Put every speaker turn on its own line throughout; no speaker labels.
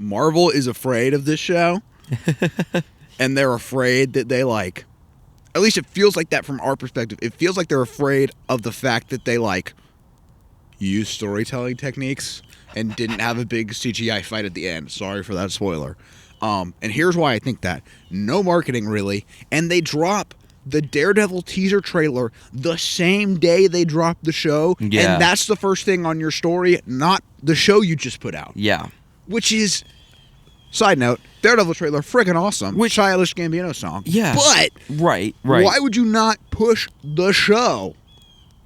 Marvel is afraid of this show, and they're afraid that they like. At least it feels like that from our perspective. It feels like they're afraid of the fact that they like use storytelling techniques and didn't have a big CGI fight at the end. Sorry for that spoiler. And here's why I think that. No marketing, really. And they drop the Daredevil teaser trailer the same day they drop the show.
Yeah.
And that's the first thing on your story, not the show you just put out.
Yeah.
Which is, side note, Daredevil trailer, friggin' awesome.
Which
Childish Gambino song.
Yeah.
But
right.
why would you not push the show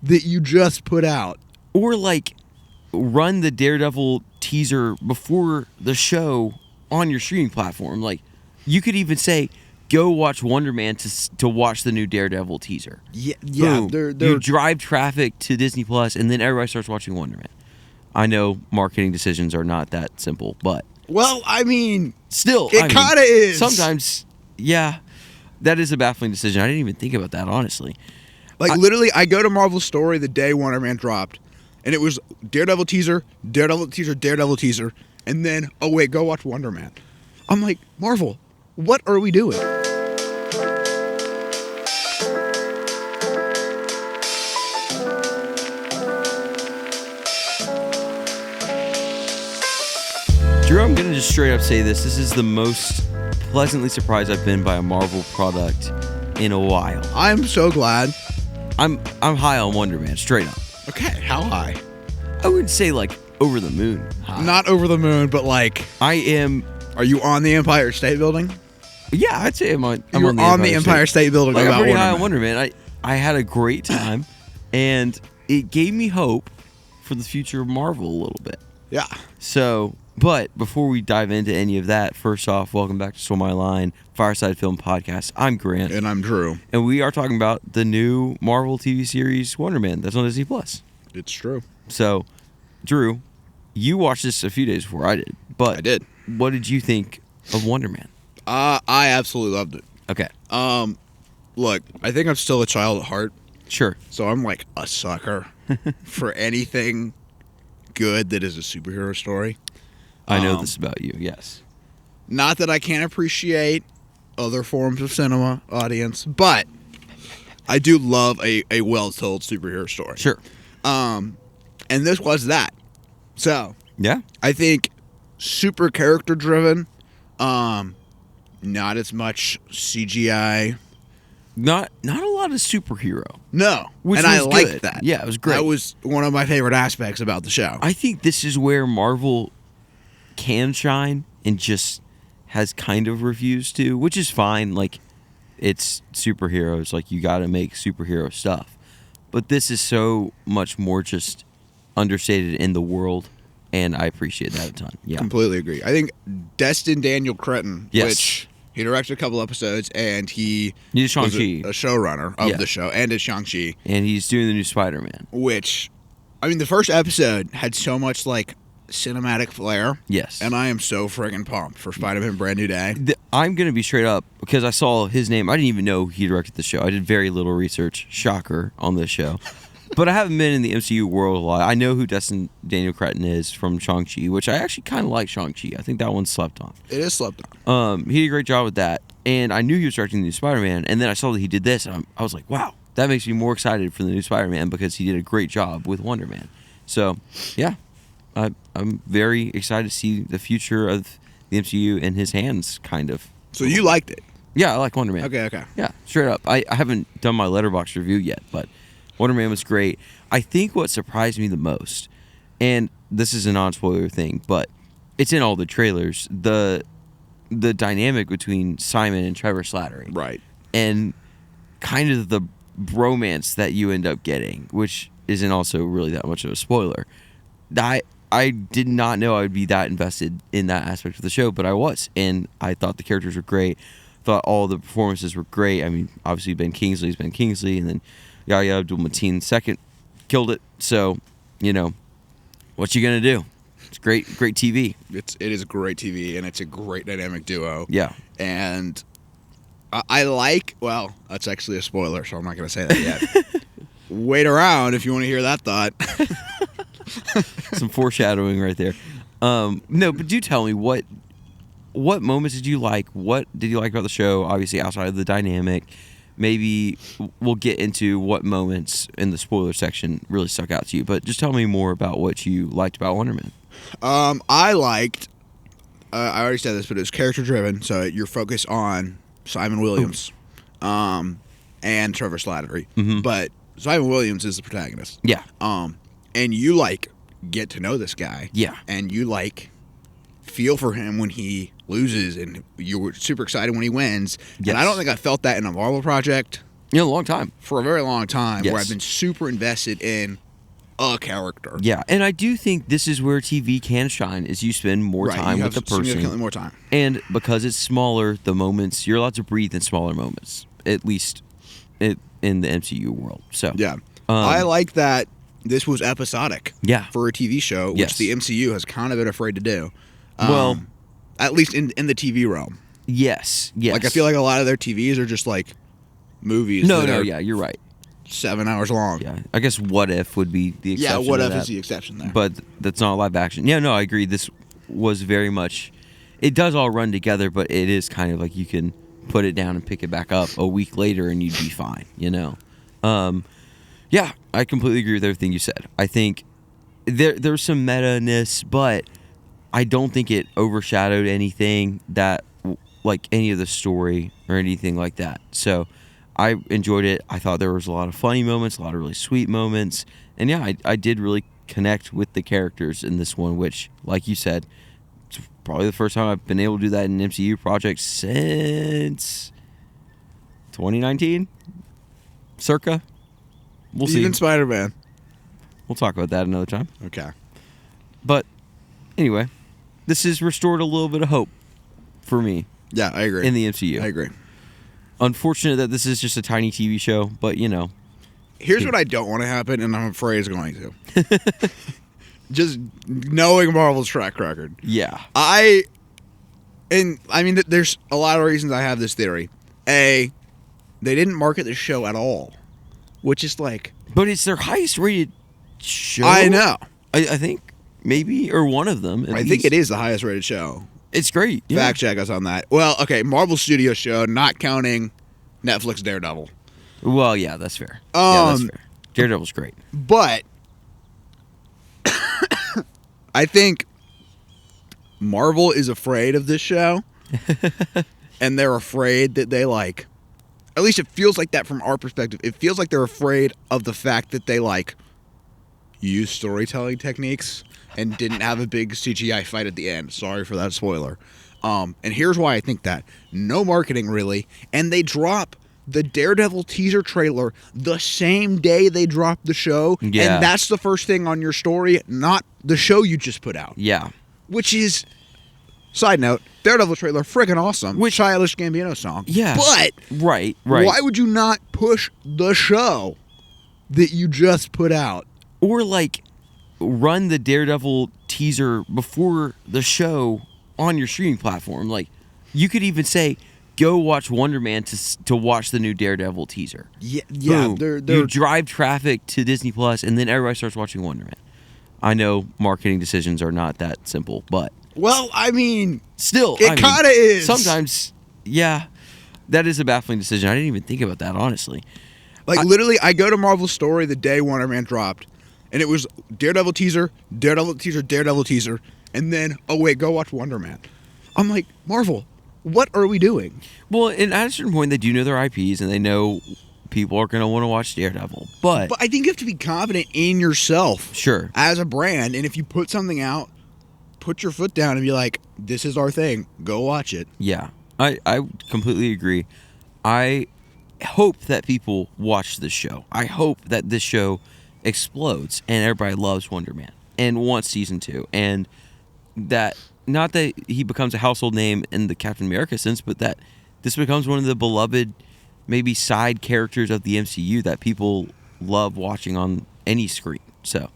that you just put out?
Or like run the Daredevil teaser before the show on your streaming platform. Like you could even say, go watch Wonder Man to watch the new Daredevil teaser.
Yeah.
Boom.
They're
You drive traffic to Disney Plus, and then everybody starts watching Wonder Man. I know marketing decisions are not that simple, but
well, I mean,
still,
it kind of is.
Sometimes, yeah, that is a baffling decision. I didn't even think about that, honestly.
Like literally, I go to Marvel's story the day Wonder Man dropped, and it was Daredevil teaser, Daredevil teaser, Daredevil teaser, and then oh wait, go watch Wonder Man. I'm like, Marvel, what are we doing?
Drew, I'm going to just straight up say this. This is the most pleasantly surprised I've been by a Marvel product in a while.
I'm so glad.
I'm high on Wonder Man, straight up.
Okay, how high?
I wouldn't say like over the moon high.
Not over the moon, but like,
I am.
Are you on the Empire State Building?
Yeah, I'd say I'm on
the Empire State Building.
Like,
about
I'm pretty
Wonder
high
Man.
on Wonder Man. I had a great time, and it gave me hope for the future of Marvel a little bit.
Yeah.
So, but before we dive into any of that, first off, welcome back to Stole My Line, Fireside Film Podcast. I'm Grant.
And I'm Drew.
And we are talking about the new Marvel TV series Wonder Man that's on Disney Plus.
It's true.
So, Drew, you watched this a few days before I did. But
I did.
What did you think of Wonder Man?
I absolutely loved it.
Okay.
Look, I think I'm still a child at heart.
Sure.
So I'm like a sucker for anything good that is a superhero story.
I know this about you, yes.
Not that I can't appreciate other forms of cinema, audience, but I do love a well-told superhero story.
Sure.
And this was that. So,
yeah,
I think super character-driven, not as much CGI.
Not a lot of superhero.
No.
Which
and
was
I liked
good.
that.
Yeah, it was great.
That was one of my favorite aspects about the show.
I think this is where Marvel can shine and just has kind of refused to, which is fine. Like, it's superheroes. Like, you got to make superhero stuff. But this is so much more just understated in the world, and I appreciate that a ton. Yeah,
completely agree. I think Destin Daniel Cretton,
yes.
which he directed a couple episodes, and he
was
a showrunner of the show, and is Shang-Chi.
And he's doing the new Spider-Man.
Which, I mean, the first episode had so much, like, cinematic flair.
Yes.
And I am so friggin' pumped for Spider-Man Brand New Day.
I'm going to be straight up, because I saw his name. I didn't even know he directed the show. I did very little research, shocker, on this show. But I haven't been in the MCU world a lot. I know who Destin Daniel Cretton is from Shang-Chi, which I actually kind of like Shang-Chi. I think that one's slept on.
It is slept on.
He did a great job with that. And I knew he was directing the new Spider-Man, and then I saw that he did this, and I was like, wow, that makes me more excited for the new Spider-Man because he did a great job with Wonder Man. So, yeah, I'm very excited to see the future of the MCU in his hands, kind of.
So you liked it?
Yeah, I like Wonder Man.
Okay.
Yeah, straight up. I haven't done my Letterboxd review yet, but Wonder Man was great. I think what surprised me the most, and this is a non-spoiler thing, but it's in all the trailers, the dynamic between Simon and Trevor Slattery.
Right.
And kind of the bromance that you end up getting, which isn't also really that much of a spoiler. I did not know I would be that invested in that aspect of the show, but I was. And I thought the characters were great. Thought all the performances were great. I mean, obviously Ben Kingsley's Ben Kingsley, and then Yahya Abdul-Mateen second killed it. So, what you gonna do? It's great TV.
It is great TV, and it's a great dynamic duo.
Yeah.
And I like, well, that's actually a spoiler, so I'm not gonna say that yet. Wait around if you want to hear that thought.
Some foreshadowing right there. No, but do tell me, what what moments did you like? What did you like about the show? Obviously, outside of the dynamic, maybe we'll get into what moments in the spoiler section really stuck out to you. But just tell me more about what you liked about Wonder Man.
I liked. I already said this, but it was character driven, so you're focused on Simon Williams, and Trevor Slattery.
Mm-hmm.
But Simon Williams is the protagonist.
Yeah.
And you like get to know this guy.
Yeah.
And you like feel for him when he loses, and you were super excited when he wins.
Yes.
And I don't think I felt that in a Marvel project
A long time.
for a very long time,
Yes.
where I've been super invested in a character.
Yeah, and I do think this is where TV can shine, is you spend more
Right,
time
you
with
have
the person.
significantly more time.
And because it's smaller, the moments, you're allowed to breathe in smaller moments, at least in the MCU world. So
Yeah. I like that this was episodic
Yeah.
for a TV show, which
Yes.
the MCU has kind of been afraid to do.
Well,
at least in the TV realm.
yes.
Like, I feel like a lot of their TVs are just like movies that are
yeah, you're right.
7 hours long.
Yeah, I guess What If would be the
Yeah,
exception.
What
to
If
that.
is the exception there.
But that's not live action. Yeah, no, I agree. This was very much. It does all run together, but it is kind of like you can put it down and pick it back up a week later, and you'd be fine. You know. Yeah, I completely agree with everything you said. I think there's some meta-ness, but I don't think it overshadowed anything that, like any of the story or anything like that. So I enjoyed it. I thought there was a lot of funny moments, a lot of really sweet moments. And yeah, I did really connect with the characters in this one, which, like you said, it's probably the first time I've been able to do that in an MCU project since 2019, circa. We'll see.
Even Spider-Man.
We'll talk about that another time.
Okay.
But anyway, this has restored a little bit of hope for me
Yeah, I agree.
in the MCU.
I agree.
Unfortunate that this is just a tiny TV show, but you know.
Here's what I don't want to happen, and I'm afraid it's going to. Just knowing Marvel's track record.
Yeah.
I mean, there's a lot of reasons I have this theory. A, they didn't market the show at all, which is like...
But it's their highest rated show.
I know.
I think maybe, or one of them.
I think it is the highest rated show.
It's great. Yeah.
Fact check us on that. Well, okay, Marvel Studios show, not counting Netflix Daredevil.
Well, yeah, that's fair. Yeah, that's fair. Daredevil's great.
But I think Marvel is afraid of this show. And they're afraid that they like... At least it feels like that from our perspective. It feels like they're afraid of the fact that they like use storytelling techniques and didn't have a big CGI fight at the end. Sorry for that spoiler. And here's why I think that. No marketing, really. And they drop the Daredevil teaser trailer the same day they drop the show.
Yeah.
And that's the first thing on your story, not the show you just put out.
Yeah.
Which is... Side note, Daredevil trailer, friggin' awesome.
Which
Childish Gambino song.
Yeah.
But
Right.
why would you not push the show that you just put out?
Or like run the Daredevil teaser before the show on your streaming platform. Like you could even say, go watch Wonder Man to watch the new Daredevil teaser.
Yeah,
Boom.
they're
You drive traffic to Disney Plus, and then everybody starts watching Wonder Man. I know marketing decisions are not that simple, but
well, I mean,
still,
it kind of is.
Sometimes, yeah, that is a baffling decision. I didn't even think about that, honestly.
Like, literally, I go to Marvel's story the day Wonder Man dropped, and it was Daredevil teaser, Daredevil teaser, Daredevil teaser, and then, oh, wait, go watch Wonder Man. I'm like, Marvel, what are we doing?
Well, and at a certain point, they do know their IPs, and they know people are going to want to watch Daredevil. But
I think you have to be confident in yourself.
Sure.
As a brand, and if you put something out, put your foot down and be like, this is our thing. Go watch it.
Yeah, I completely agree. I hope that people watch this show. I hope that this show explodes and everybody loves Wonder Man and wants season 2. And that, not that he becomes a household name in the Captain America sense, but that this becomes one of the beloved, maybe side characters of the MCU that people love watching on any screen. So,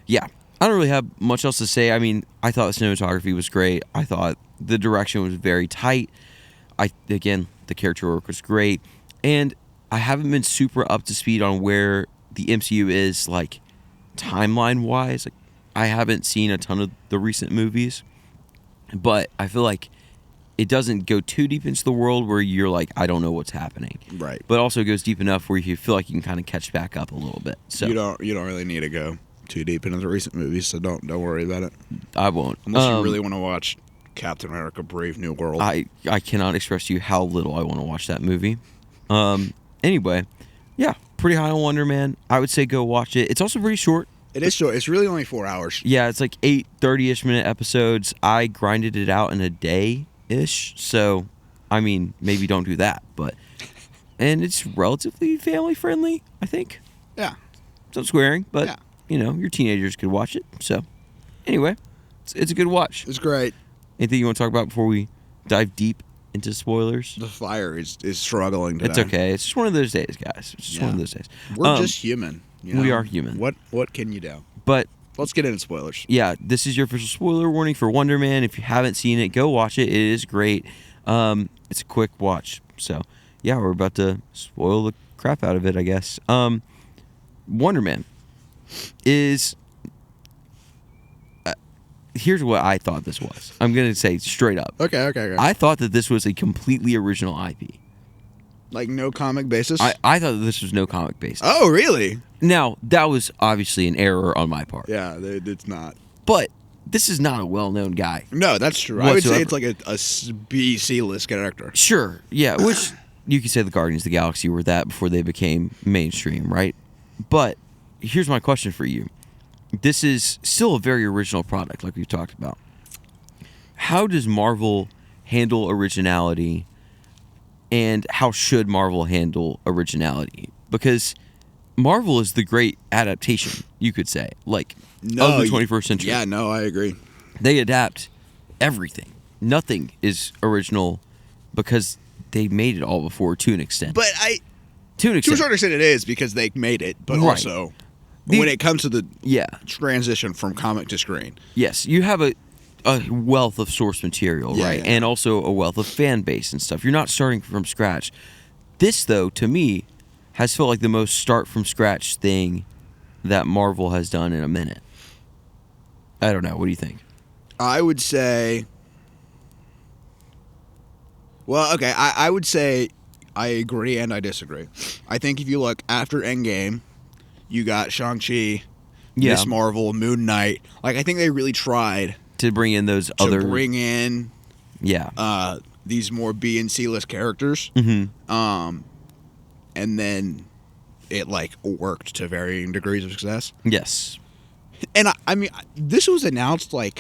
yeah. I don't really have much else to say. I mean, I thought the cinematography was great. I thought the direction was very tight. Again, the character work was great. And I haven't been super up to speed on where the MCU is, like, timeline-wise. Like, I haven't seen a ton of the recent movies. But I feel like it doesn't go too deep into the world where you're like, I don't know what's happening.
Right.
But also goes deep enough where you feel like you can kind of catch back up a little bit. So
You don't really need to go too deep into the recent movies, so don't worry about it.
I won't.
Unless you really want to watch Captain America: Brave New World.
I cannot express to you how little I want to watch that movie. Anyway, yeah, pretty high on Wonder Man. I would say go watch it. It's also pretty short.
It is short. It's really only 4 hours.
Yeah, it's like 8 30-ish minute episodes. I grinded it out in a day-ish. So, I mean, maybe don't do that. And it's relatively family-friendly, I think.
Yeah.
Some swearing, but,
Yeah.
Your teenagers could watch it. So, anyway, it's a good watch.
It's great.
Anything you want to talk about before we dive deep into spoilers?
The fire is struggling today.
It's okay. It's just one of those days, guys. It's just one of those days.
We're just human.
We are human.
What can you do?
But
let's get into spoilers.
Yeah, this is your official spoiler warning for Wonder Man. If you haven't seen it, go watch it. It is great. It's a quick watch. So, yeah, we're about to spoil the crap out of it, I guess. Wonder Man is... here's what I thought this was. I'm going to say straight up.
Okay.
I thought that this was a completely original IP.
Like no comic basis?
I thought that this was no comic basis.
Oh, really?
Now, that was obviously an error on my part.
Yeah, it's not.
But this is not a well-known guy.
No, that's true.
Whatsoever.
I would say it's like a B, C-list character.
Sure, yeah, which you could say the Guardians of the Galaxy were that before they became mainstream, right? But here's my question for you. This is still a very original product, like we've talked about. How does Marvel handle originality, and how should Marvel handle originality? Because Marvel is the great adaptation, you could say, of the 21st century.
Yeah, no, I agree.
They adapt everything. Nothing is original because they made it all before to an extent.
But
to
a certain extent it is because they made it, but
Right.
also when it comes to the transition from comic to screen.
Yes, you have a wealth of source material,
Yeah,
right?
yeah.
And also a wealth of fan base and stuff. You're not starting from scratch. This, though, to me, has felt like the most start from scratch thing that Marvel has done in a minute. I don't know. What do you think?
I would say... Well, okay, I would say I agree and I disagree. I think if you look after Endgame, you got Shang-Chi, Miss Marvel, Moon Knight. I think they really tried
to bring in those
to bring in
yeah
these more B and C list characters.
Mm-hmm.
And then it worked to varying degrees of success.
Yes.
And I mean this was announced a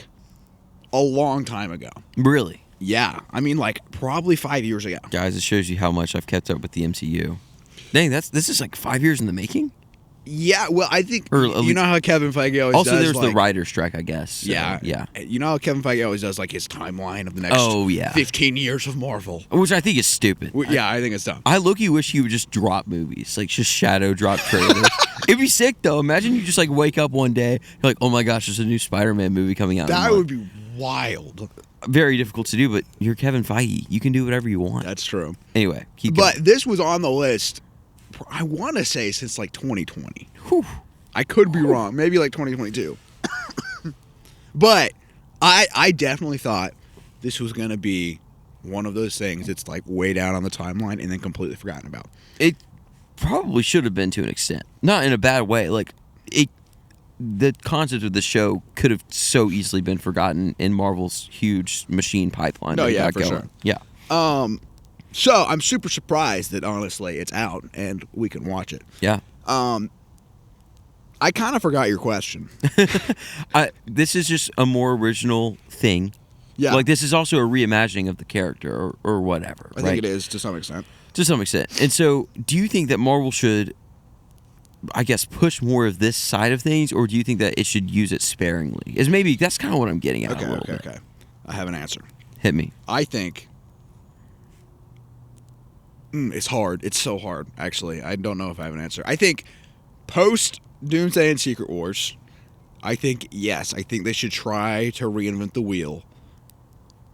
long time ago.
Really?
Yeah. I mean probably 5 years ago.
Guys, it shows you how much I've kept up with the MCU. Dang, this is 5 years in the making?
Yeah, well, I think
Or
you know how Kevin Feige always
also,
does.
there's the writer's strike, I guess. So,
yeah. You know how Kevin Feige always does his timeline of the next 15 years of Marvel.
Which I think is stupid.
I think it's dumb.
I low-key wish he would just drop movies, just shadow drop trailers. It'd be sick, though. Imagine you just wake up one day, you're like, oh my gosh, there's a new Spider-Man movie coming out.
That would be wild.
Very difficult to do, but you're Kevin Feige. You can do whatever you want.
That's true.
Anyway, keep going.
But this was on the list, I want to say, since 2020.
Whew.
I could be wrong. Maybe 2022. But I definitely thought this was going to be one of those things that's way down on the timeline and then completely forgotten about.
It probably should have been to an extent. Not in a bad way. The concept of the show could have so easily been forgotten in Marvel's huge machine pipeline.
No,
that
yeah,
got
for
going.
sure.
Yeah.
So I'm super surprised that honestly it's out and we can watch it.
Yeah.
I kind of forgot your question.
This is just a more original thing.
Yeah.
This is also a reimagining of the character or whatever.
I think it is to some extent.
To some extent. And so, do you think that Marvel should, I guess, push more of this side of things, or do you think that it should use it sparingly? That's kind of what I'm getting at a little bit.
Okay. I have an answer.
Hit me.
I think it's hard. It's so hard, actually. I don't know if I have an answer. I think post Doomsday and Secret Wars, I think they should try to reinvent the wheel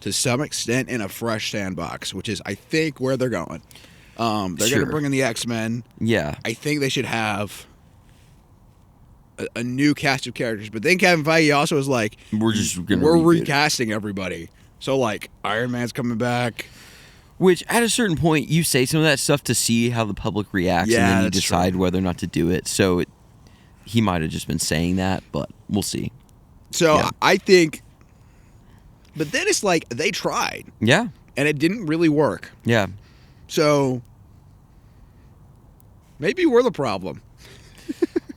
to some extent in a fresh sandbox, which is, I think, where they're going. They're going to bring in the X-Men.
Yeah.
I think they should have a new cast of characters. But then Kevin Feige also was like,
we're
recasting everybody. So, like, Iron Man's coming back.
Which, at a certain point, you say some of that stuff to see how the public reacts,
Yeah,
and then you
that's
decide
true.
whether or not to do it. So he might have just been saying that, but we'll see.
So,
Yeah.
I think... But then it's like, they tried,
Yeah,
and it didn't really work.
yeah.
So, maybe we're the problem.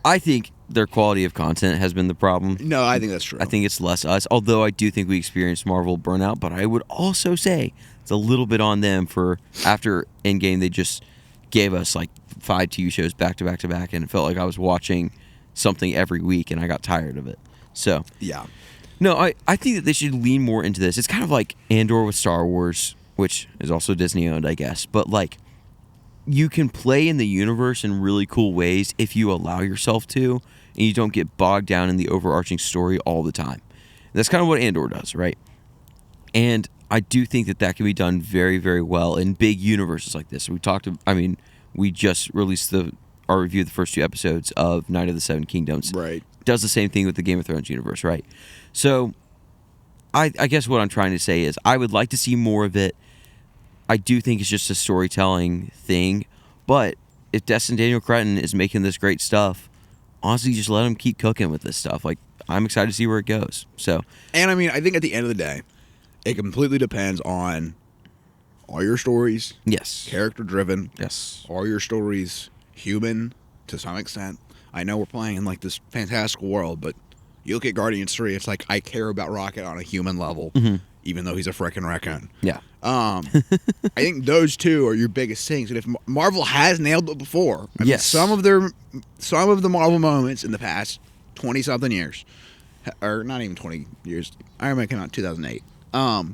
I think their quality of content has been the problem.
No, I think that's true.
I think it's less us, although I do think we experienced Marvel burnout, but I would also say it's a little bit on them for after Endgame, they just gave us like 5 TV shows back to back to back, and it felt like I was watching something every week, and I got tired of it. So,
Yeah.
no, I think that they should lean more into this. It's kind of like Andor with Star Wars, which is also Disney-owned, I guess, but like, you can play in the universe in really cool ways if you allow yourself to, and you don't get bogged down in the overarching story all the time. That's kind of what Andor does, right? And I do think that that can be done very, very well in big universes like this. We just released our review of the first 2 episodes of Night of the Seven Kingdoms.
Right.
Does the same thing with the Game of Thrones universe, right? So I guess what I'm trying to say is I would like to see more of it. I do think it's just a storytelling thing, but if Destin Daniel Cretton is making this great stuff, honestly, just let him keep cooking with this stuff. Like, I'm excited to see where it goes. So,
And I mean, I think at the end of the day, it completely depends on, are your stories
yes.
character-driven?
Yes.
Are your stories human to some extent? I know we're playing in like this fantastical world, but you look at Guardians 3, it's like I care about Rocket on a human level, even though he's a frickin' raccoon.
Yeah.
I think those two are your biggest things. And if Marvel has nailed it before, I mean,
Yes.
some of the Marvel moments in the past 20-something years, or not even 20 years, Iron Man came out in 2008.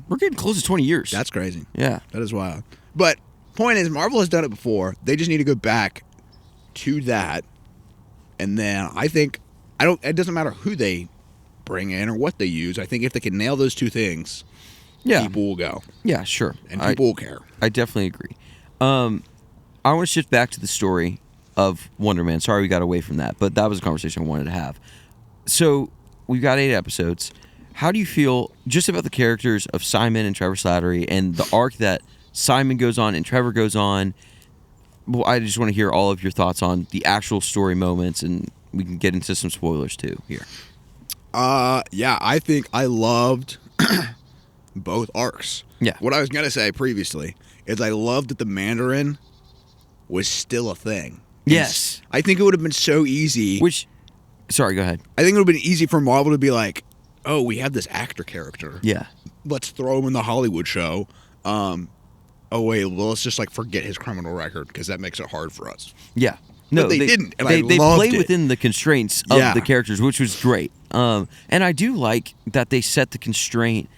We're getting close to 20 years.
That's crazy.
yeah.
That is wild. But point is, Marvel has done it before. They just need to go back to that. And then I think it doesn't matter who they bring in or what they use. I think if they can nail those two things,
Yeah.
people will go.
Yeah, sure.
And people will care.
I definitely agree. I want to shift back to the story of Wonder Man. Sorry we got away from that, but that was a conversation I wanted to have. So, we've got 8 episodes. How do you feel just about the characters of Simon and Trevor Slattery and the arc that Simon goes on and Trevor goes on? Well, I just want to hear all of your thoughts on the actual story moments, and we can get into some spoilers too here.
Yeah, I think I loved both arcs.
Yeah.
What I was going to say previously is I loved that the Mandarin was still a thing.
Yes.
I think it would have been so easy.
Sorry, go ahead.
I think it would have been easy for Marvel to be like, oh, we have this actor character.
Yeah.
Let's throw him in the Hollywood show. Oh, wait, well, let's just like forget his criminal record because that makes it hard for us.
Yeah. No,
But they didn't, and
they
I loved
play
it.
within the constraints of
Yeah.
the characters, which was great. And I do like that they set the constraint.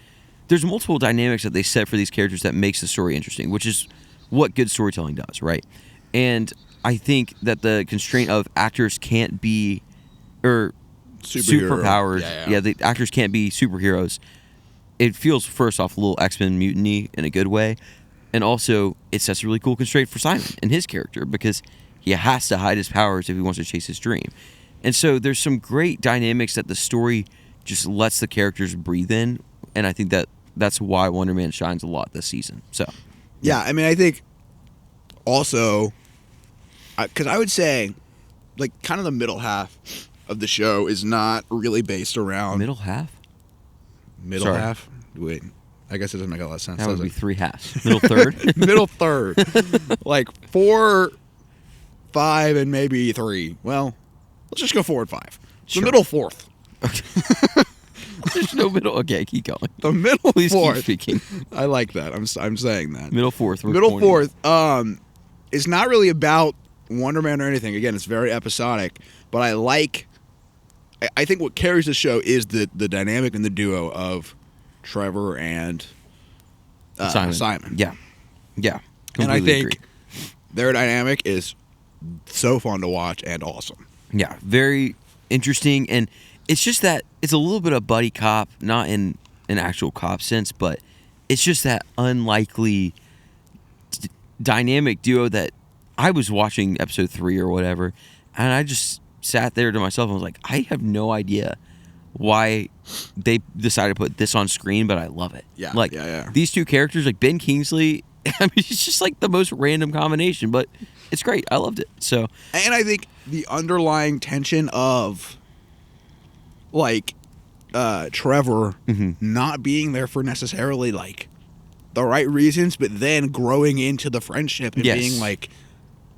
There's multiple dynamics that they set for these characters that makes the story interesting, which is what good storytelling does, right? And I think that the constraint of actors can't be, or
Superhero.
superpowers.
Yeah.
The actors can't be superheroes. It feels, first off, a little X-Men mutiny in a good way. And also, it sets a really cool constraint for Simon and his character because he has to hide his powers if he wants to chase his dream. And so there's some great dynamics that the story just lets the characters breathe in. And I think that that's why Wonder Man shines a lot this season. So,
Yeah, I mean, I think also, because I would say, like, kind of the middle half of the show is not really based around...
middle half?
Middle
Sorry.
half? Wait, I guess it doesn't make a lot of sense,
That would
does
be
it?
3 halves. Middle third?
Middle third. Like 4, 5, and maybe 3. Well, let's just go 4 and 5.
Sure.
The middle fourth.
There's no middle. Okay, keep going.
The middle
Please
fourth.
keep speaking.
I like that. I'm saying that.
Middle fourth. we're
Middle
pointing.
fourth is not really about Wonder Man or anything. Again, it's very episodic, but I think what carries the show is the dynamic and the duo of Trevor and Simon.
Yeah.
And I
Completely
think
agree.
their dynamic is so fun to watch and awesome.
Yeah, very interesting, and it's just that it's a little bit of buddy cop, not in an actual cop sense, but it's just that unlikely dynamic duo that I was watching episode 3 or whatever, and I just sat there to myself and was like, I have no idea why they decided to put this on screen, but I love it.
Yeah,
like
yeah.
these two characters, like Ben Kingsley. I mean, it's just like the most random combination, but it's great. I loved it. So,
and I think the underlying tension of like Trevor not being there for necessarily like the right reasons, but then growing into the friendship and being like,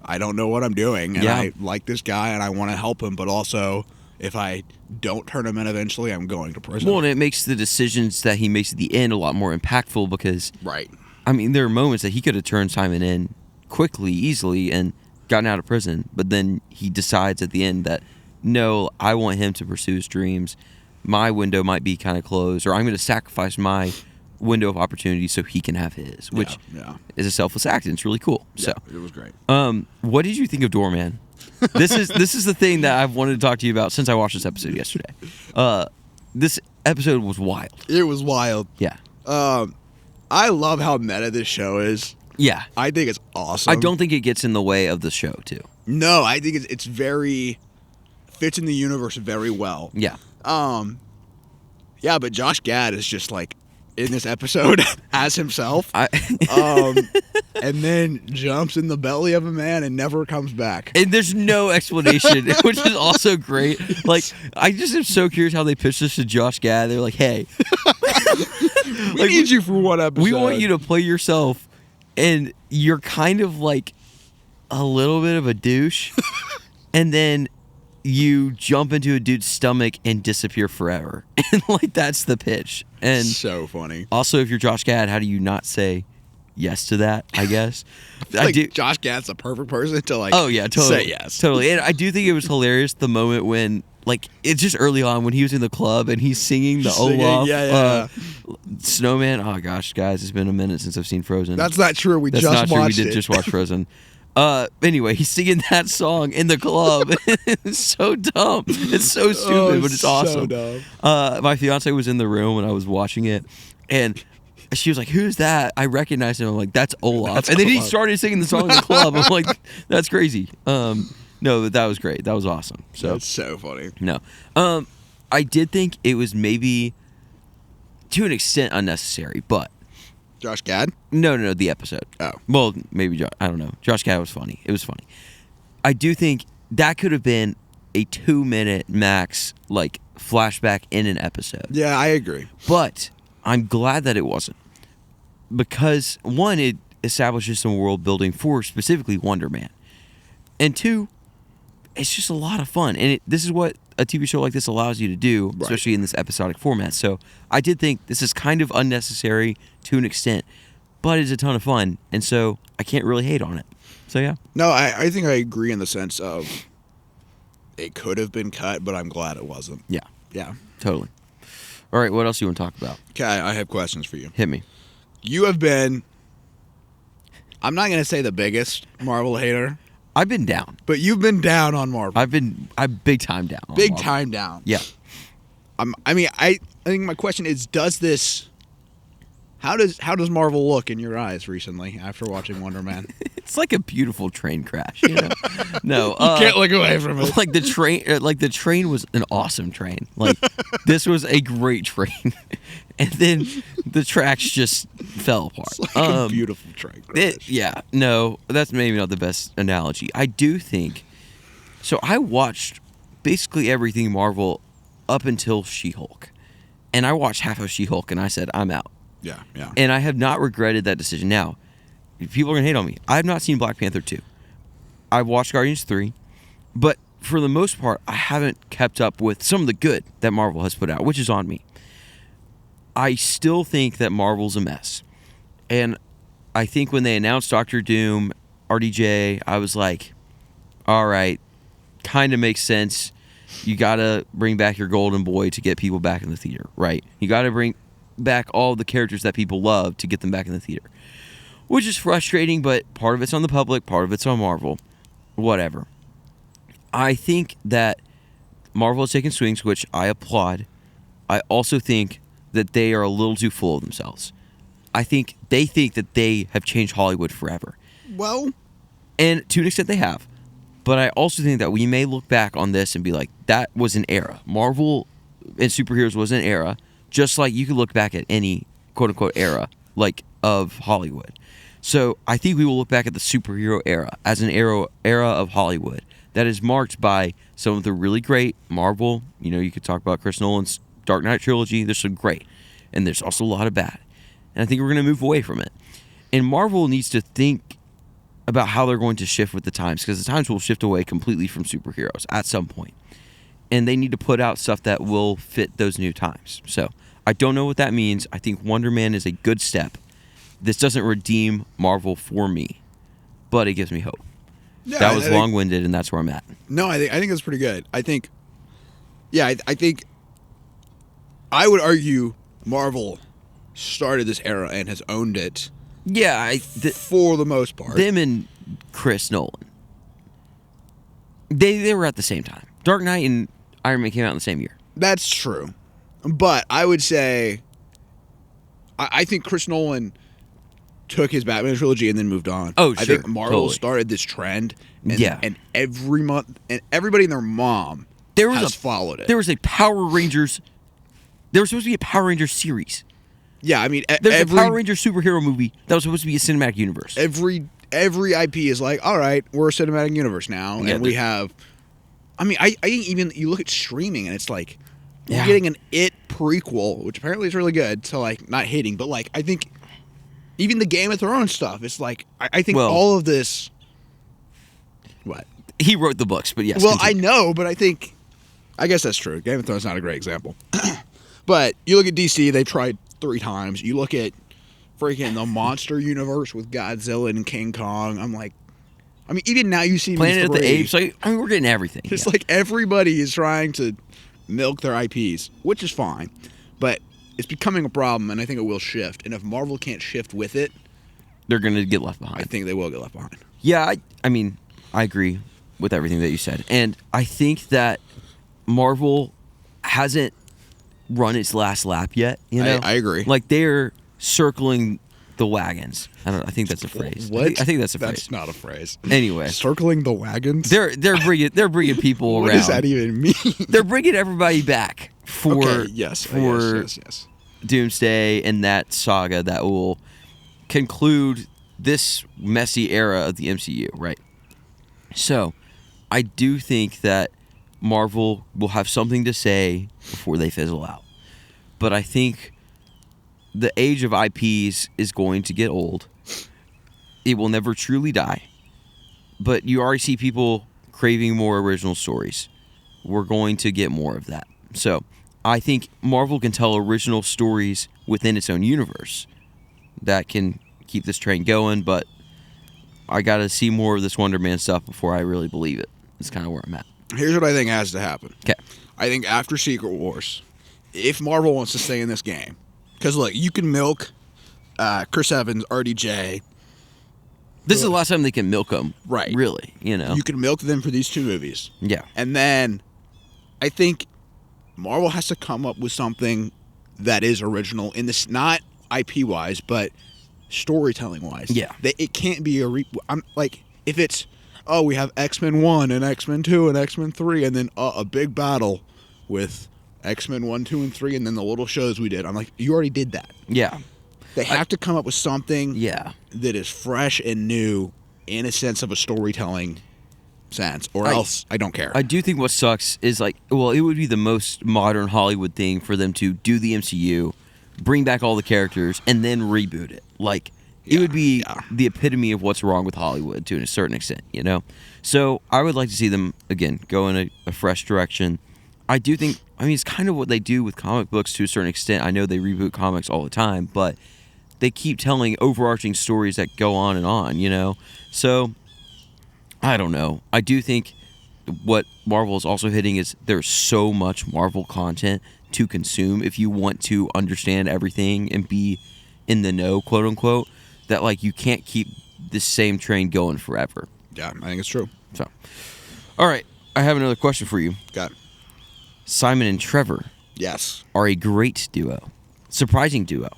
I don't know what I'm doing, and I like this guy and I want to help him, but also if I don't turn him in eventually, I'm going to prison.
Well, and it makes the decisions that he makes at the end a lot more impactful because,
right.
I mean, there are moments that he could have turned Simon in quickly, easily, and gotten out of prison, but then he decides at the end that, no, I want him to pursue his dreams. My window might be kind of closed, or I'm going to sacrifice my window of opportunity so he can have his, which is a selfless act, and it's really cool. So
it was great.
What did you think of Doorman? This is the thing that I've wanted to talk to you about since I watched this episode yesterday. This episode was wild.
It was wild.
Yeah.
I love how meta this show is.
Yeah.
I think it's awesome.
I don't think it gets in the way of the show, too.
No, I think it's very fits in the universe very well.
Yeah.
Yeah, but Josh Gad is just like in this episode as himself. And then jumps in the belly of a man and never comes back.
And there's no explanation, which is also great. Like, I just am so curious how they pitched this to Josh Gad. They're like, hey,
we need you for one episode.
We want you to play yourself, and you're kind of like a little bit of a douche, and then you jump into a dude's stomach and disappear forever. And like that's the pitch. And
so funny.
Also, if you're Josh Gad, how do you not say yes to that, I guess?
I do. Josh Gad's the perfect person to like
totally.
Say yes.
Totally. And I do think it was hilarious the moment when like it's just early on when he was in the club and he's singing the Olaf Snowman. Oh gosh, guys, it's been a minute since I've seen Frozen.
That's not true. We
That's
just
not true.
watched
We did
it.
just watch Frozen. Anyway, he's singing that song in the club. It's so dumb. It's so stupid, but it's awesome.
So dumb.
My fiance was in the room when I was watching it, and she was like, "Who's that?" I recognized him. I'm like, "That's Olaf." And then he started singing the song in the club. I'm like, "That's crazy." No, but that was great. That was awesome. So
that's so funny.
No, I did think it was maybe to an extent unnecessary, but.
Josh Gad?
No, the episode.
Oh.
Well, maybe, I don't know. Josh Gad was funny. It was funny. I do think that could have been a 2-minute max, like, flashback in an episode.
Yeah, I agree.
But I'm glad that it wasn't. Because, one, it establishes some world building for specifically Wonder Man. And two, it's just a lot of fun. And this is what a TV show like this allows you to do, especially in this episodic format. So I did think this is kind of unnecessary to an extent, but it's a ton of fun. And so I can't really hate on it. So yeah.
No, I think I agree in the sense of it could have been cut, but I'm glad it wasn't.
Yeah.
Yeah.
Totally. All right, what else do you want to talk about?
Okay, I have questions for you.
Hit me.
You have been, I'm not going to say the biggest Marvel hater.
I've been down.
But you've been down on Marvel.
I'm big time down on
Big
Marvel.
time down.
Yeah.
I think my question is, how does Marvel look in your eyes recently after watching Wonder Man?
It's like a beautiful train crash, you know? No.
You can't look away from it.
Like the train was an awesome train. Like this was a great train. And then the tracks just fell apart.
It's like a beautiful train crash.
No, that's maybe not the best analogy. I do think so. I watched basically everything Marvel up until She-Hulk. And I watched half of She-Hulk and I said, I'm out.
Yeah.
And I have not regretted that decision. Now, people are going to hate on me. I have not seen Black Panther 2. I've watched Guardians 3. But for the most part, I haven't kept up with some of the good that Marvel has put out, which is on me. I still think that Marvel's a mess. And I think when they announced Doctor Doom, RDJ, I was like, all right, kind of makes sense. You got to bring back your golden boy to get people back in the theater, right? You got to bring back all the characters that people love to get them back in the theater. Which is frustrating, but part of it's on the public, part of it's on Marvel. Whatever. I think that Marvel has taken swings, which I applaud. I also think that they are a little too full of themselves. I think they think that they have changed Hollywood forever.
Well,
and to an extent they have. But I also think that we may look back on this and be like, that was an era. Marvel and superheroes was an era, just like you could look back at any quote unquote era like of Hollywood. So I think we will look back at the superhero era as an era of Hollywood that is marked by some of the really great Marvel. You know, you could talk about Chris Nolan's Dark Knight trilogy. There's some great, and there's also a lot of bad. And I think we're going to move away from it. And Marvel needs to think about how they're going to shift with the times, because the times will shift away completely from superheroes at some point. And they need to put out stuff that will fit those new times. So I don't know what that means. I think Wonder Man is a good step. This doesn't redeem Marvel for me, but it gives me hope.
Yeah,
that was long-winded, and that's where I'm at.
No, I think it's pretty good. I think I would argue Marvel started this era and has owned it.
Yeah,
for the most part.
Them and Chris Nolan, they were at the same time. Dark Knight and Iron Man came out in the same year.
That's true, but I would say I think Chris Nolan took his Batman trilogy and then moved on.
Oh, sure.
I think Marvel started this trend, and every month, and everybody and their mom has followed it.
There was a Power Rangers. There was supposed to be a Power Rangers series.
Yeah, I mean,
there's a Power Rangers superhero movie that was supposed to be a cinematic universe.
Every IP is like, all right, we're a cinematic universe now, and we have. I mean, I think even you look at streaming, and it's like you're getting an It prequel, which apparently is really good. So like, not hating, but like, I think even the Game of Thrones stuff, it's like I think all of this. What?
He wrote the books, but yes.
Well, continue. I know, but I guess that's true. Game of Thrones is not a great example. But you look at DC, they tried 3 times. You look at freaking the monster universe with Godzilla and King Kong. I'm like, I mean, even now you see
Planet of the Apes. Like, I mean, we're getting everything.
It's like everybody is trying to milk their IPs, which is fine. But it's becoming a problem, and I think it will shift. And if Marvel can't shift with it,
they're going to get left behind.
I think they will get left behind.
Yeah, I mean, I agree with everything that you said. And I think that Marvel hasn't run its last lap yet, you know?
I agree.
Like, they're circling the wagons. I think that's a phrase.
What?
I think that's a phrase.
That's not a phrase.
Anyway.
Circling the wagons?
They're bringing people around.
What does that even mean?
They're bringing everybody back for
yes.
Doomsday and that saga that will conclude this messy era of the MCU, right? So, I do think that Marvel will have something to say before they fizzle out. But I think the age of IPs is going to get old. It will never truly die. But you already see people craving more original stories. We're going to get more of that. So, I think Marvel can tell original stories within its own universe that can keep this train going, but I got to see more of this Wonder Man stuff before I really believe it. That's kind of where I'm at.
Here's what I think has to happen.
Okay.
I think after Secret Wars, if Marvel wants to stay in this game, because look, you can milk Chris Evans, RDJ.
This is the last time they can milk them.
Right.
Really, you know.
You can milk them for these 2 movies.
Yeah.
And then I think Marvel has to come up with something that is original in this, not IP-wise, but storytelling-wise.
Yeah.
It can't be I'm like, if it's, we have X-Men 1 and X-Men 2 and X-Men 3, and then a big battle with X-Men 1, 2, and 3, and then the little shows we did. I'm like, you already did that.
Yeah.
They have to come up with something that is fresh and new in a sense of a storytelling sense, or else I don't care.
I do think what sucks is like, well, it would be the most modern Hollywood thing for them to do the MCU, bring back all the characters, and then reboot it. Like, it would be the epitome of what's wrong with Hollywood to a certain extent, you know? So I would like to see them, again, go in a fresh direction. I do think, I mean, it's kind of what they do with comic books to a certain extent. I know they reboot comics all the time, but they keep telling overarching stories that go on, you know? So, I don't know. I do think what Marvel is also hitting is there's so much Marvel content to consume if you want to understand everything and be in the know, quote unquote, that like you can't keep the same train going forever.
Yeah, I think it's true.
So, all right, I have another question for you.
Got it.
Simon and Trevor.
Yes.
Are a great duo. Surprising duo.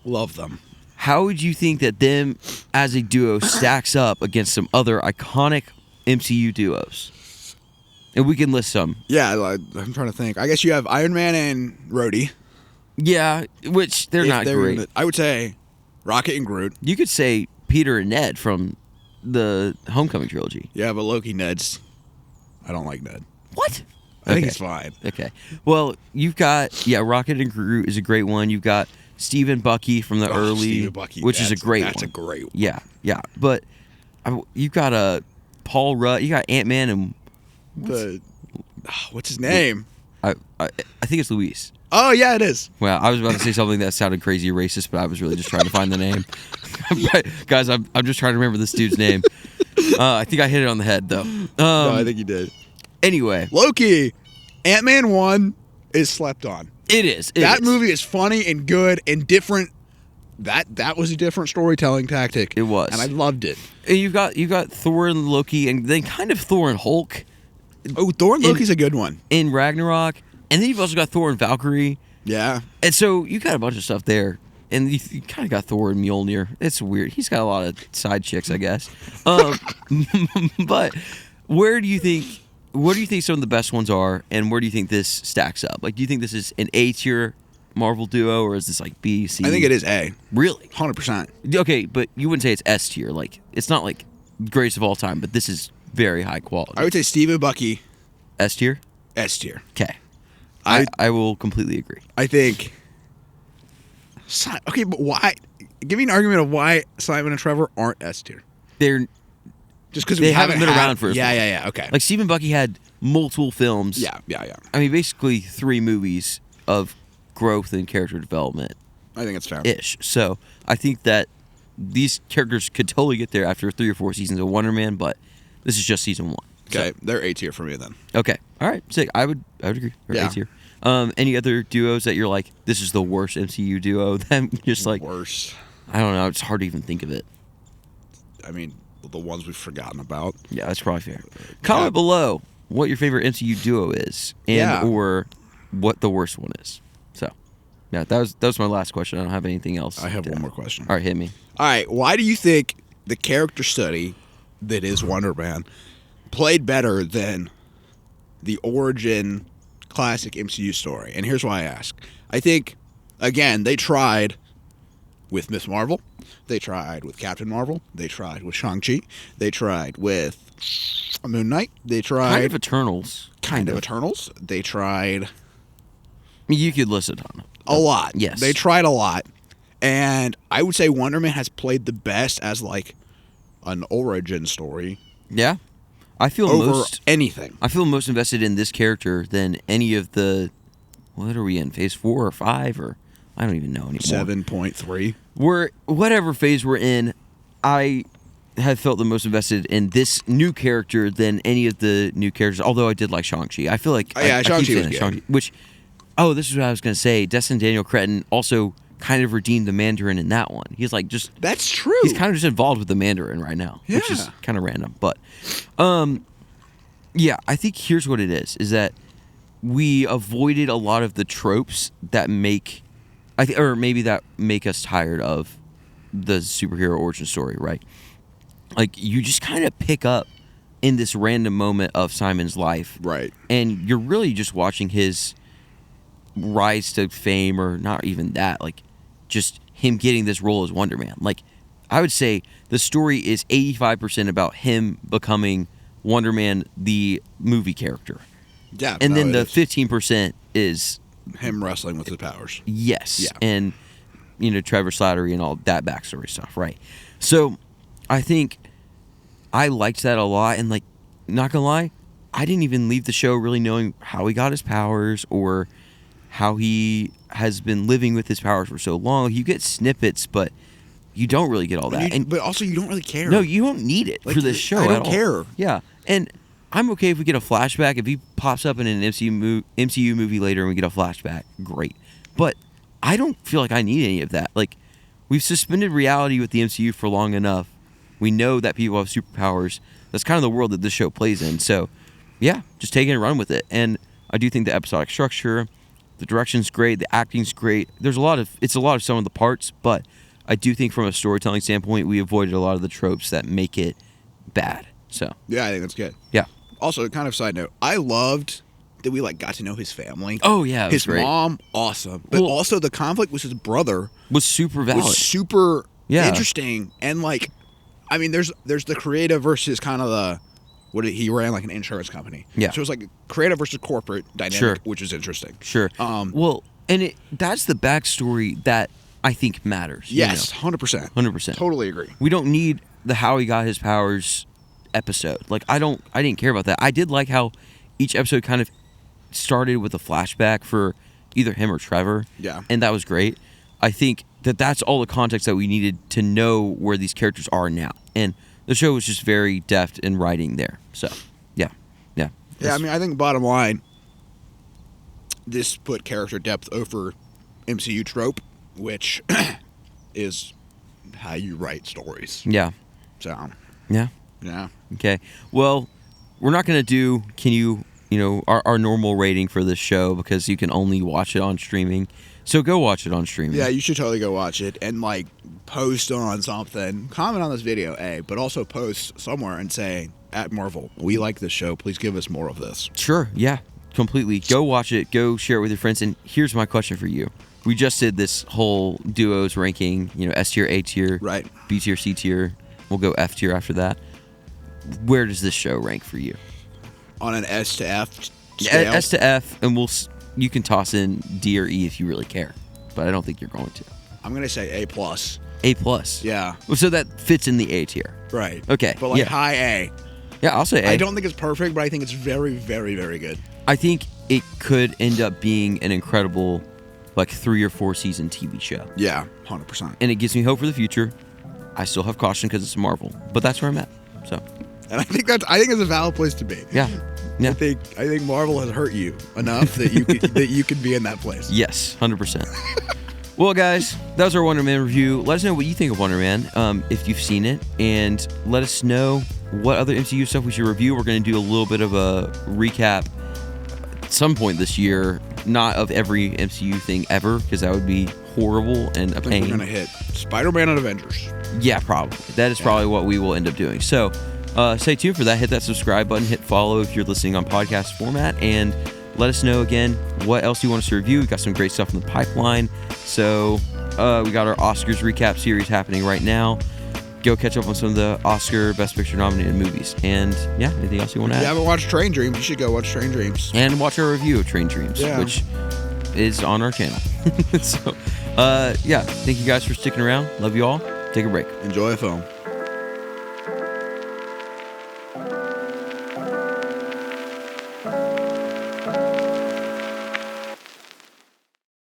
Love them.
How would you think that them as a duo stacks up against some other iconic MCU duos? And we can list some.
Yeah, I'm trying to think. I guess you have Iron Man and Rhodey.
Yeah, which they're not great.
I would say Rocket and Groot.
You could say Peter and Ned from the Homecoming trilogy.
Yeah, but Loki Ned's... I don't like Ned.
What?
I think he's fine.
Okay. Well, you've got... Yeah, Rocket and Groot is a great one. You've got Steve and Bucky from the early...
Steve and Bucky,
which is a great one.
That's a great one.
Yeah, yeah. But you've got Paul Rudd. You got Ant-Man and...
What's his name?
I think it's Luis.
Oh, yeah, it is.
Well, I was about to say something that sounded crazy racist, but I was really just trying to find the name. Guys, I'm just trying to remember this dude's name. I think I hit it on the head, though.
No, I think you did.
Anyway.
Loki, Ant-Man 1 is slept on.
It is.
That movie is funny and good and different. That was a different storytelling tactic.
It was.
And I loved it.
And you've got Thor and Loki, and then kind of Thor and Hulk.
Oh, Thor and Loki's a good one.
In Ragnarok. And then you've also got Thor and Valkyrie.
Yeah.
And so you got a bunch of stuff there. And you kind of got Thor and Mjolnir. It's weird. He's got a lot of side chicks, I guess. But what do you think some of the best ones are, and where do you think this stacks up? Like, do you think this is an A-tier Marvel duo, or is this like B, C?
I think it is A.
Really?
100%.
Okay, but you wouldn't say it's S-tier. Like, it's not like greatest of all time, but this is very high quality.
I would say Steve and Bucky.
S-tier?
S-tier.
Okay. I will completely agree.
I think... Okay, but why? Give me an argument of why Simon and Trevor aren't S-tier.
They're...
Just because
they haven't been around for...
Yeah, okay.
Like, Steve and Bucky had multiple films.
Yeah.
I mean, basically 3 movies of growth and character development.
I think it's fair.
Ish. So, I think that these characters could totally get there after 3 or 4 seasons of Wonder Man, but this is just season 1.
Okay,
so.
they're A-tier for me then.
Okay. All right. Sick. I would agree. They're A-tier. Any other duos that you're like, this is the worst MCU duo? That just like...
Worst.
I don't know. It's hard to even think of it.
I mean... the ones we've forgotten about.
Yeah, that's probably fair. Comment below what your favorite MCU duo is, and or what the worst one is. So, yeah, that was my last question. I don't have anything else.
I have one more question.
All right, hit me.
All right, why do you think the character study that is Wonder Man played better than the origin classic MCU story? And here's why I ask. I think, again, they tried with Miss Marvel. They tried with Captain Marvel. They tried with Shang-Chi. They tried with Moon Knight. They tried...
Kind of Eternals.
Kind of Eternals. They tried...
You could list it on
a lot.
Yes.
They tried a lot. And I would say Wonder Man has played the best as like an origin story.
Yeah. I feel
over anything.
I feel most invested in this character than any of the... What are we in? Phase 4 or 5 or... I don't even know anymore.
7.3.
Whatever phase we're in, I have felt the most invested in this new character than any of the new characters, although I did like Shang-Chi. I feel like...
Shang-Chi was good.
Shang-Chi, which... Oh, this is what I was going to say. Destin Daniel Cretton also kind of redeemed the Mandarin in that one. He's like just...
That's true.
He's kind of just involved with the Mandarin right now, which is kind of random. But, yeah, I think here's what it is that we avoided a lot of the tropes that make... or maybe that make us tired of the superhero origin story, right? Like, you just kind of pick up in this random moment of Simon's life.
Right.
And you're really just watching his rise to fame, or not even that, like, just him getting this role as Wonder Man. Like, I would say the story is 85% about him becoming Wonder Man, the movie character.
Yeah.
And then the 15% is...
him wrestling with his powers.
Yes.
Yeah.
And, Trevor Slattery and all that backstory stuff, right? So, I think I liked that a lot. And, like, not gonna lie, I didn't even leave the show really knowing how he got his powers or how he has been living with his powers for so long. You get snippets, but you don't really get all that.
But also, you don't really care.
No, you don't need it for this show.
I don't care.
Yeah. And I'm okay if we get a flashback. If he pops up in an MCU movie later and we get a flashback, great. But I don't feel like I need any of that. Like, we've suspended reality with the MCU for long enough. We know that people have superpowers. That's kind of the world that this show plays in. So, yeah, just take it and run with it. And I do think the episodic structure, the direction's great, the acting's great. It's a lot of some of the parts, but I do think from a storytelling standpoint, we avoided a lot of the tropes that make it bad. So
yeah, I think that's good.
Yeah.
Also, kind of side note, I loved that we like got to know his family.
Oh yeah, it was
his
great.
mom, awesome. But
Well,
also the conflict with his brother
was super valid.
was super
Yeah.
interesting. And like, I mean, there's the creative versus kind of the he ran like an insurance company.
Yeah.
So it was like creative versus corporate dynamic,
Sure.
which is interesting.
Sure. Well, and that's the backstory that I think matters.
Yes, 100%.
100%.
Totally agree.
We don't need the how he got his powers episode. Like I didn't care about that. I did like how each episode kind of started with a flashback for either him or Trevor.
Yeah.
And that was great. I think that's all the context that we needed to know where these characters are now. And the show was just very deft in writing there. So, yeah.
Yeah, I mean, I think bottom line, this put character depth over MCU trope, which is how you write stories.
Yeah.
So,
Yeah.
yeah.
Okay. Well, we're not going to do, our normal rating for this show because you can only watch it on streaming. So go watch it on streaming.
Yeah, you should totally go watch it and like post on something. Comment on this video, but also post somewhere and say, at Marvel, we like this show. Please give us more of this.
Sure. Yeah. Completely. Go watch it. Go share it with your friends. And here's my question for you. We just did this whole duos ranking, S tier, A tier,
Right.
B tier, C tier. We'll go F tier after that. Where does this show rank for you?
On an S to F scale?
S to F, and you can toss in D or E if you really care, but I don't think you're going to.
I'm going to say A+.
A plus.
Yeah.
So that fits in the A tier.
Right.
Okay.
But like
yeah.
high A.
Yeah, I'll say A.
I don't think it's perfect, but I think it's very, very, very good.
I think it could end up being an incredible, 3 or 4 season TV show.
Yeah, 100%.
And it gives me hope for the future. I still have caution because it's Marvel, but that's where I'm at. So.
And I think it's a valid place to be.
Yeah. Yeah.
I think Marvel has hurt you enough that you could be in that place.
Yes, 100%. Well, guys, that was our Wonder Man review. Let us know what you think of Wonder Man, if you've seen it, and let us know what other MCU stuff we should review. We're going to do a little bit of a recap at some point this year, not of every MCU thing ever, because that would be horrible and a
I think
pain.
we're gonna hit Spider-Man and Avengers.
Yeah, probably. That is probably what we will end up doing. So stay tuned for that. Hit that subscribe button. Hit follow if you're listening on podcast format. And let us know, again, what else you want us to review. We've got some great stuff in the pipeline. So we got our Oscars recap series happening right now. Go catch up on some of the Oscar Best Picture nominated movies. And, yeah, anything else you want to
If you
add?
haven't watched Train Dreams, you should go watch Train Dreams.
And watch our review of Train Dreams,
Yeah.
which is on our channel. So, thank you guys for sticking around. Love you all. Take a break.
Enjoy a film.